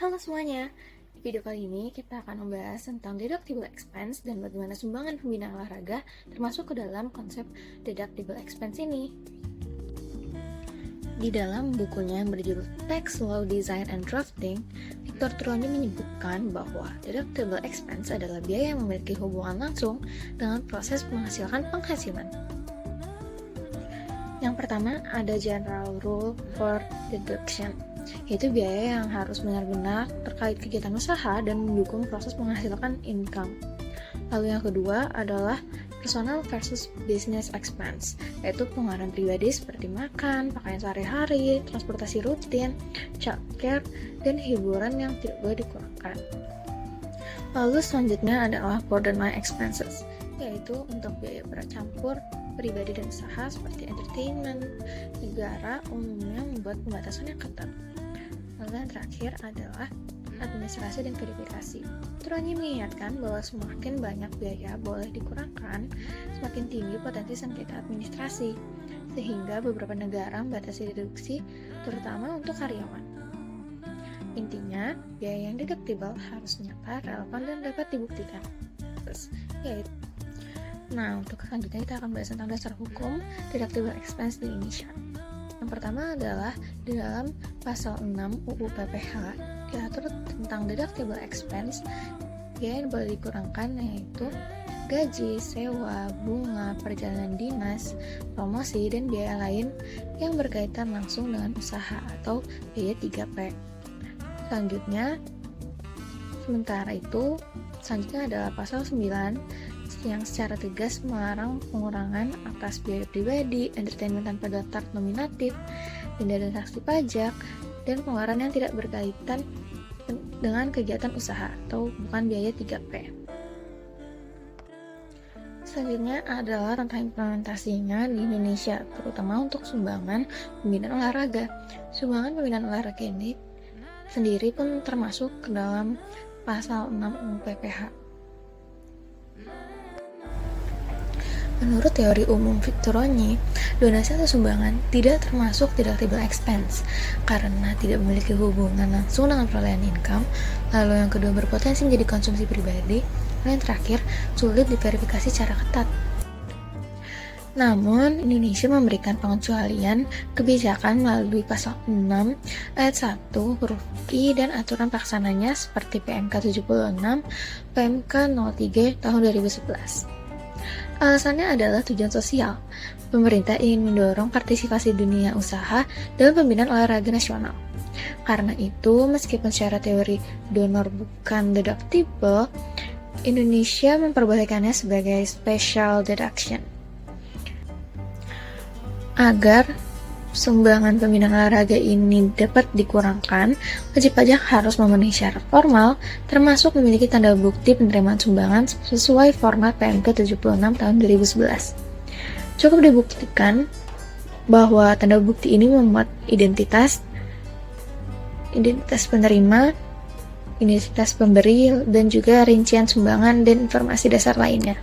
Halo semuanya, di video kali ini kita akan membahas tentang deductible expense dan bagaimana sumbangan pembinaan olahraga termasuk ke dalam konsep deductible expense ini. Di dalam bukunya yang berjudul Tax Law Design and Drafting, Victor Troni menyebutkan bahwa deductible expense adalah biaya yang memiliki hubungan langsung dengan proses menghasilkan penghasilan. Yang pertama ada General Rule for Deduction, yaitu biaya yang harus benar-benar terkait kegiatan usaha dan mendukung proses menghasilkan income. Lalu yang kedua adalah personal versus business expense, yaitu pengeluaran pribadi seperti makan, pakaian sehari-hari, transportasi rutin, childcare, dan hiburan yang tidak boleh dikurangkan. Lalu selanjutnya adalah borderline expenses, yaitu untuk biaya bercampur pribadi dan usaha seperti entertainment. Negara umumnya membuat pembatasan yang ketat. Lalu yang terakhir adalah administrasi dan verifikasi. Troni mengingatkan bahwa semakin banyak biaya boleh dikurangkan, semakin tinggi potensi sengketa administrasi, sehingga beberapa negara membatasi deduksi, terutama untuk karyawan. Intinya, biaya yang deductible harus nyata, relevan, dan dapat dibuktikan. Nah, untuk selanjutnya kita akan bahas tentang dasar hukum deductible expense di Indonesia. Yang pertama adalah di dalam pasal 6 UU PPH diatur tentang deductible expense, biaya yang boleh dikurangkan yaitu gaji, sewa, bunga, perjalanan dinas, promosi, dan biaya lain yang berkaitan langsung dengan usaha atau biaya 3P. Selanjutnya adalah pasal 9 yang secara tegas melarang pengurangan atas biaya pribadi, entertainment tanpa daftar nominatif, denda dan saksi pajak, dan pengeluaran yang tidak berkaitan dengan kegiatan usaha atau bukan biaya 3P. Selanjutnya adalah tentang implementasinya di Indonesia, terutama untuk sumbangan pembinaan olahraga. Sumbangan pembinaan olahraga ini sendiri pun termasuk ke dalam pasal 6 UU PPH. Menurut teori umum Victor Troni, donasi atau sumbangan tidak termasuk deductible expense karena tidak memiliki hubungan langsung dengan perolehan income. Lalu yang kedua berpotensi menjadi konsumsi pribadi. Dan yang terakhir sulit diverifikasi secara ketat. Namun, Indonesia memberikan pengecualian kebijakan melalui pasal 6 ayat 1 huruf I dan aturan pelaksananya seperti PMK 76, PMK 03 tahun 2011. Alasannya adalah tujuan sosial. Pemerintah ingin mendorong partisipasi dunia usaha dalam pembinaan olahraga nasional. Karena itu, meskipun secara teori donor bukan deductible, Indonesia memperbolehkannya sebagai special deduction. Agar sumbangan pembinaan olahraga ini dapat dikurangkan, wajib pajak harus memenuhi syarat formal, termasuk memiliki tanda bukti penerimaan sumbangan sesuai format PMK 76 tahun 2011. Cukup dibuktikan bahwa tanda bukti ini memuat identitas penerima, identitas pemberi, dan juga rincian sumbangan dan informasi dasar lainnya.